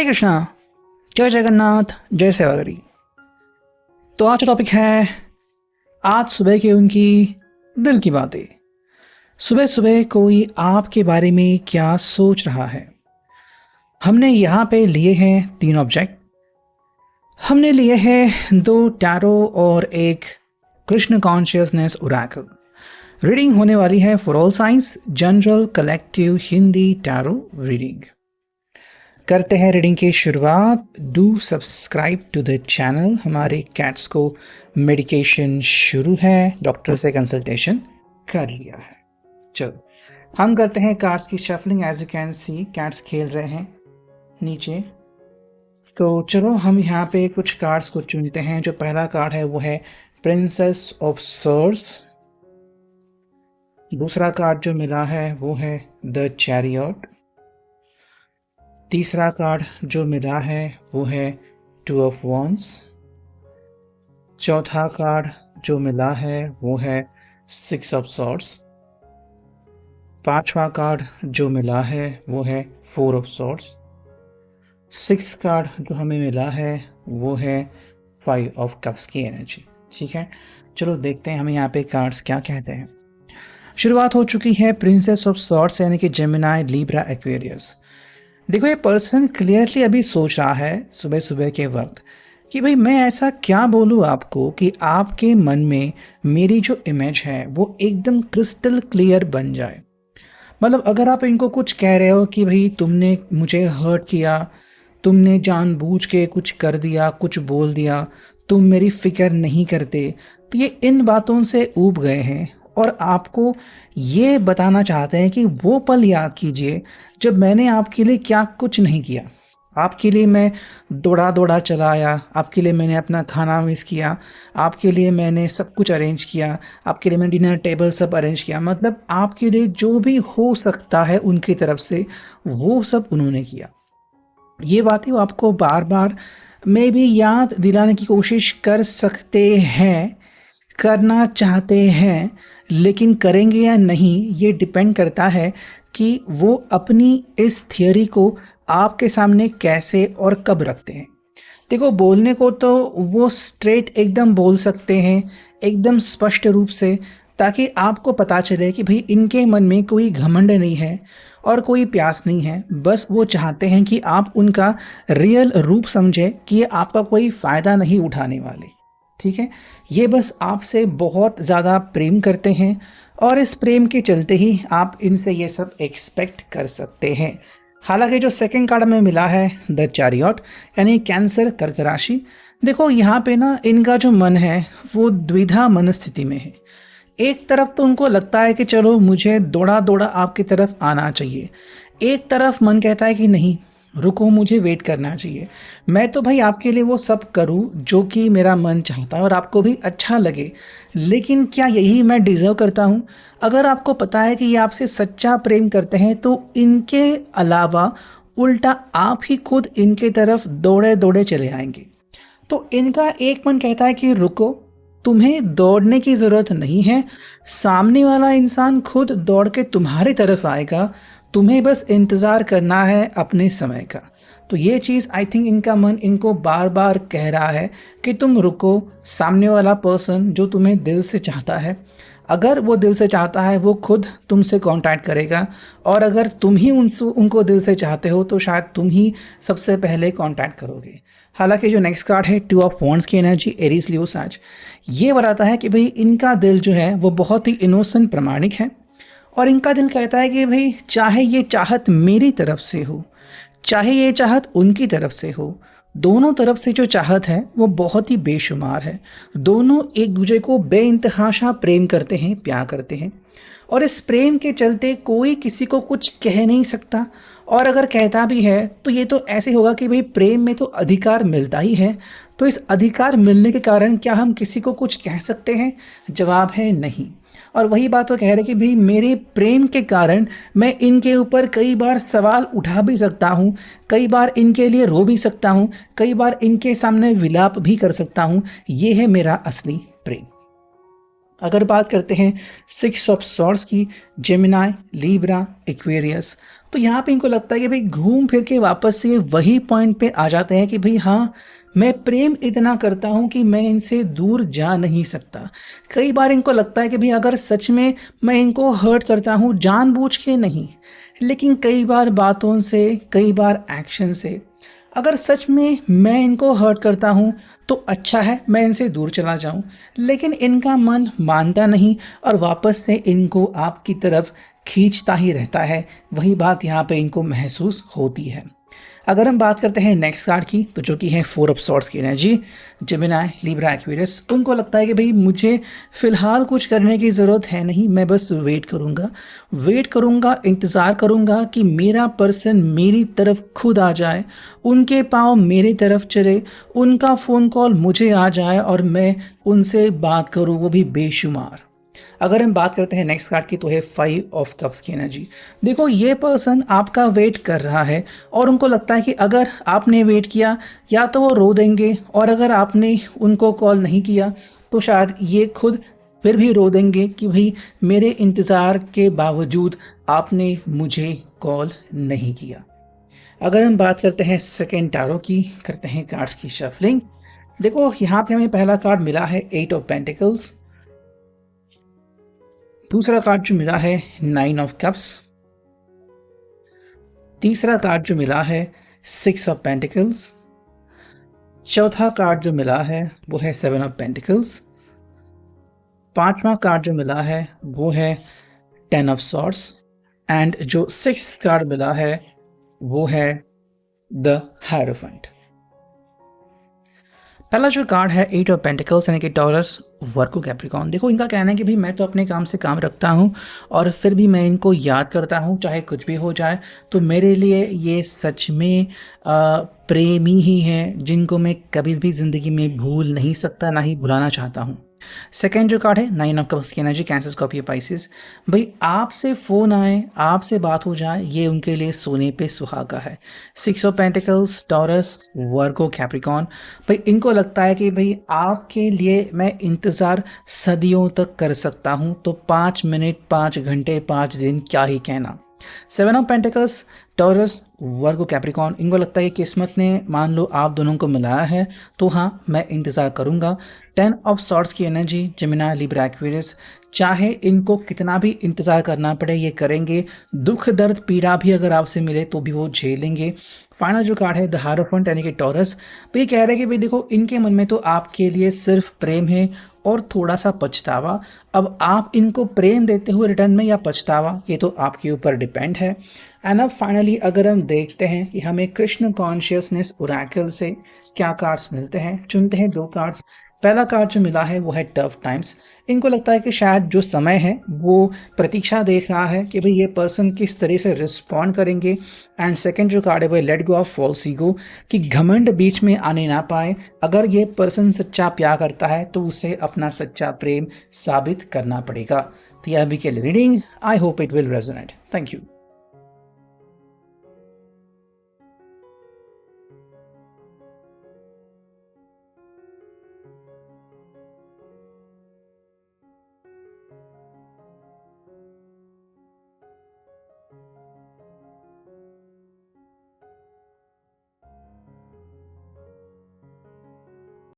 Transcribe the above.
हरे कृष्णा, जय जगन्नाथ, जय सेवागरी। तो आज का टॉपिक है आज सुबह की उनकी दिल की बातें। सुबह सुबह कोई आपके बारे में क्या सोच रहा है। हमने यहाँ पे लिए हैं 3 ऑब्जेक्ट। हमने लिए हैं 2 टैरो और एक कृष्ण कॉन्शियसनेस ओरेकल। रीडिंग होने वाली है for all signs general collective Hindi tarot reading. करते हैं रीडिंग की शुरुआत। Do subscribe to the channel. हमारे कैट्स को मेडिकेशन शुरू है, डॉक्टर से कंसल्टेशन कर लिया है। चलो हम करते हैं कार्ड्स की shuffling. As you can see cats खेल रहे हैं नीचे। तो चलो हम यहाँ पे कुछ कार्ड्स को चुनते हैं। जो पहला कार्ड है वो है प्रिंसेस ऑफ सॉर्ड्स। दूसरा कार्ड जो मिला है वो है द चैरियट। तीसरा कार्ड जो मिला है वो है 2 ऑफ वॉन्ड्स। चौथा कार्ड जो मिला है वो है 6 ऑफ सॉर्ड्स। पांचवा कार्ड जो मिला है वो है 4 ऑफ सॉर्ड्स। 6 कार्ड जो हमें मिला है वो है 5 ऑफ कप्स की एनर्जी। ठीक है, चलो देखते हैं हमें यहाँ पे कार्ड्स क्या कहते हैं। शुरुआत हो चुकी है प्रिंसेस ऑफ सॉर्ड्स यानी कि जेमिनी, लिब्रा, एक्वेरियस। देखो ये पर्सन क्लियरली अभी सोच रहा है सुबह सुबह के वक्त कि भाई मैं ऐसा क्या बोलूँ आपको कि आपके मन में मेरी जो इमेज है वो एकदम क्रिस्टल क्लियर बन जाए। मतलब अगर आप इनको कुछ कह रहे हो कि भाई तुमने मुझे हर्ट किया, तुमने जानबूझ के कुछ कर दिया, कुछ बोल दिया, तुम मेरी फिक्र नहीं करते, तो ये इन बातों से ऊब गए हैं और आपको ये बताना चाहते हैं कि वो पल याद कीजिए जब मैंने आपके लिए क्या कुछ नहीं किया। आपके लिए मैं दौड़ा दौड़ा चला आया, आपके लिए मैंने अपना खाना मिस किया, आपके लिए मैंने सब कुछ अरेंज किया, आपके लिए मैंने डिनर टेबल सब अरेंज किया। मतलब आपके लिए जो भी हो सकता है उनकी तरफ से वो सब उन्होंने किया। ये बातें वो आपको बार बार मे भी याद दिलाने की कोशिश कर सकते हैं, करना चाहते हैं, लेकिन करेंगे या नहीं ये डिपेंड करता है कि वो अपनी इस थियोरी को आपके सामने कैसे और कब रखते हैं। देखो बोलने को तो वो स्ट्रेट एकदम बोल सकते हैं, एकदम स्पष्ट रूप से, ताकि आपको पता चले कि भाई इनके मन में कोई घमंड नहीं है और कोई प्यास नहीं है। बस वो चाहते हैं कि आप उनका रियल रूप समझे कि ये आपका कोई फ़ायदा नहीं उठाने वाले। ठीक है, ये बस आपसे बहुत ज़्यादा प्रेम करते हैं और इस प्रेम के चलते ही आप इनसे ये सब एक्सपेक्ट कर सकते हैं। हालांकि जो सेकंड कार्ड में मिला है द चैरियट यानी कैंसर, कर्क राशि। देखो यहाँ पे ना इनका जो मन है वो द्विधा मनस्थिति में है। एक तरफ तो उनको लगता है कि चलो मुझे दौड़ा दौड़ा आपकी तरफ आना चाहिए, एक तरफ मन कहता है कि नहीं रुको, मुझे वेट करना चाहिए। मैं तो भाई आपके लिए वो सब करूं जो कि मेरा मन चाहता है और आपको भी अच्छा लगे, लेकिन क्या यही मैं डिज़र्व करता हूं? अगर आपको पता है कि ये आपसे सच्चा प्रेम करते हैं तो इनके अलावा उल्टा आप ही खुद इनके तरफ दौड़े दौड़े चले आएंगे। तो इनका एक मन कहता है कि रुको, तुम्हें दौड़ने की ज़रूरत नहीं है, सामने वाला इंसान खुद दौड़ के तुम्हारी तरफ आएगा, तुम्हें बस इंतज़ार करना है अपने समय का। तो ये चीज़ आई थिंक इनका मन इनको बार बार कह रहा है कि तुम रुको, सामने वाला पर्सन जो तुम्हें दिल से चाहता है, अगर वो दिल से चाहता है वो खुद तुमसे कांटेक्ट करेगा, और अगर तुम ही उनको दिल से चाहते हो तो शायद तुम ही सबसे पहले कांटेक्ट करोगे। हालांकि जो नेक्स्ट कार्ड है 2 ऑफ वॉन्ड्स की एनर्जी, एरीज, लियो, साज, ये बताता है कि भाई इनका दिल जो है वो बहुत ही इनोसेंट, प्रामाणिक है और इनका दिल कहता है कि भाई चाहे ये चाहत मेरी तरफ से हो, चाहे ये चाहत उनकी तरफ से हो, दोनों तरफ से जो चाहत है वो बहुत ही बेशुमार है। दोनों एक दूसरे को बेइंतहाशा प्रेम करते हैं, प्यार करते हैं और इस प्रेम के चलते कोई किसी को कुछ कह नहीं सकता, और अगर कहता भी है तो ये तो ऐसे होगा कि भाई प्रेम में तो अधिकार मिलता ही है, तो इस अधिकार मिलने के कारण क्या हम किसी को कुछ कह सकते हैं? जवाब है नहीं। और वही बात वो कह रहे कि भाई मेरे प्रेम के कारण मैं इनके ऊपर कई बार सवाल उठा भी सकता हूँ, कई बार इनके लिए रो भी सकता हूँ, कई बार इनके सामने विलाप भी कर सकता हूँ। ये है मेरा असली प्रेम। अगर बात करते हैं 6 ऑफ सॉर्ड्स की, जेमिनी, लिब्रा, एक्वेरियस, तो यहाँ पे इनको लगता है कि भाई घूम फिर के वापस से वही पॉइंट पे आ जाते हैं कि भाई हाँ, मैं प्रेम इतना करता हूँ कि मैं इनसे दूर जा नहीं सकता। कई बार इनको लगता है कि भाई अगर सच में मैं इनको हर्ट करता हूँ जानबूझ के नहीं, लेकिन कई बार बातों से, कई बार एक्शन से, अगर सच में मैं इनको हर्ट करता हूँ तो अच्छा है मैं इनसे दूर चला जाऊँ, लेकिन इनका मन मानता नहीं और वापस से इनको आपकी तरफ खींचता ही रहता है। वही बात यहाँ पे इनको महसूस होती है। अगर हम बात करते हैं नेक्स्ट कार्ड की, तो जो कि है फोर ऑफ सॉर्ड्स की एनर्जी, जेमिनी, लिब्रा, एक्वेरियस, उनको लगता है कि भाई मुझे फ़िलहाल कुछ करने की ज़रूरत है नहीं, मैं बस वेट करूँगा, इंतज़ार करूँगा कि मेरा पर्सन मेरी तरफ खुद आ जाए, उनके पाँव मेरी तरफ चले, उनका फ़ोन कॉल मुझे आ जाए और मैं उनसे बात करूँ, वो भी बेशुमार। अगर हम बात करते हैं नेक्स्ट कार्ड की, तो है फाइव ऑफ कप्स की एनर्जी। देखो ये पर्सन आपका वेट कर रहा है और उनको लगता है कि अगर आपने वेट किया या तो वो रो देंगे, और अगर आपने उनको कॉल नहीं किया तो शायद ये खुद फिर भी रो देंगे कि भाई मेरे इंतज़ार के बावजूद आपने मुझे कॉल नहीं किया। अगर हम बात करते हैं सेकेंड टैरो की, करते हैं कार्ड्स की शफलिंग। देखो यहाँ पे हमें पहला कार्ड मिला है एट ऑफ पेंटिकल्स, दूसरा कार्ड जो मिला है नाइन ऑफ कप्स, तीसरा कार्ड जो मिला है सिक्स ऑफ पेंटिकल्स, चौथा कार्ड जो मिला है वो है सेवन ऑफ पेंटिकल्स, पांचवा कार्ड जो मिला है वो है टेन ऑफ सॉर्ड्स, एंड जो सिक्स कार्ड मिला है वो है द हायरोफेंट। पहला जो कार्ड है एट ऑफ पेंटिकल्स यानी कि टॉरस, वर्गो, कैप्रिकॉर्न। देखो इनका कहना है कि भाई मैं तो अपने काम से काम रखता हूँ और फिर भी मैं इनको याद करता हूँ चाहे कुछ भी हो जाए, तो मेरे लिए ये सच में प्रेमी ही हैं जिनको मैं कभी भी ज़िंदगी में भूल नहीं सकता, ना ही भुलाना चाहता हूँ। सेकेंड जो कार्ड है नाइन ऑफ कप्स की एनर्जी, कैंसर, स्कॉर्पियो, पाइसेस। भाई आपसे फ़ोन आए, आपसे बात हो जाए, ये उनके लिए सोने पे सुहागा है। Six of pentacles, taurus, Virgo, Capricorn. भाई इनको लगता है कि भाई आपके लिए मैं इंतज़ार सदियों तक कर सकता हूँ, तो 5 मिनट, 5 घंटे, 5 दिन क्या ही कहना। Seven of pentacles, taurus, Virgo, Capricorn, इनको लगता है कि किस्मत ने मान लो आप दोनों को मिलाया है, तो हाँ मैं इंतज़ार करूँगा। टेन ऑफ सॉर्ड्स की एनर्जी, जेमिनी, लिब्रा, एक्वेरियस, चाहे इनको कितना भी इंतज़ार करना पड़े ये करेंगे, दुख दर्द पीड़ा भी अगर आपसे मिले तो भी वो झेलेंगे। फाइनल जो कार्ड है द हायरोफेंट यानी कि टॉरस, तो ये कह रहे हैं कि भाई देखो इनके मन में तो आपके लिए सिर्फ प्रेम है और थोड़ा सा पछतावा। अब आप इनको प्रेम देते हुए रिटर्न में या पछतावा, ये तो आपके ऊपर डिपेंड है। एंड अब फाइनली अगर हम देखते हैं कि हमें कृष्ण कॉन्शियसनेस ओरेकल से क्या कार्ड्स मिलते हैं, चुनते हैं दो कार्ड्स। पहला कार्ड जो मिला है वो है टफ टाइम्स। इनको लगता है कि शायद जो समय है वो प्रतीक्षा देख रहा है कि भाई ये पर्सन किस तरह से रिस्पॉन्ड करेंगे। एंड सेकंड जो कार्ड है वो let go of false ego, कि घमंड बीच में आने ना पाए। अगर ये पर्सन सच्चा प्यार करता है तो उसे अपना सच्चा प्रेम साबित करना पड़ेगा। तो यह अभी के लिए reading, I hope it will resonate. Thank you.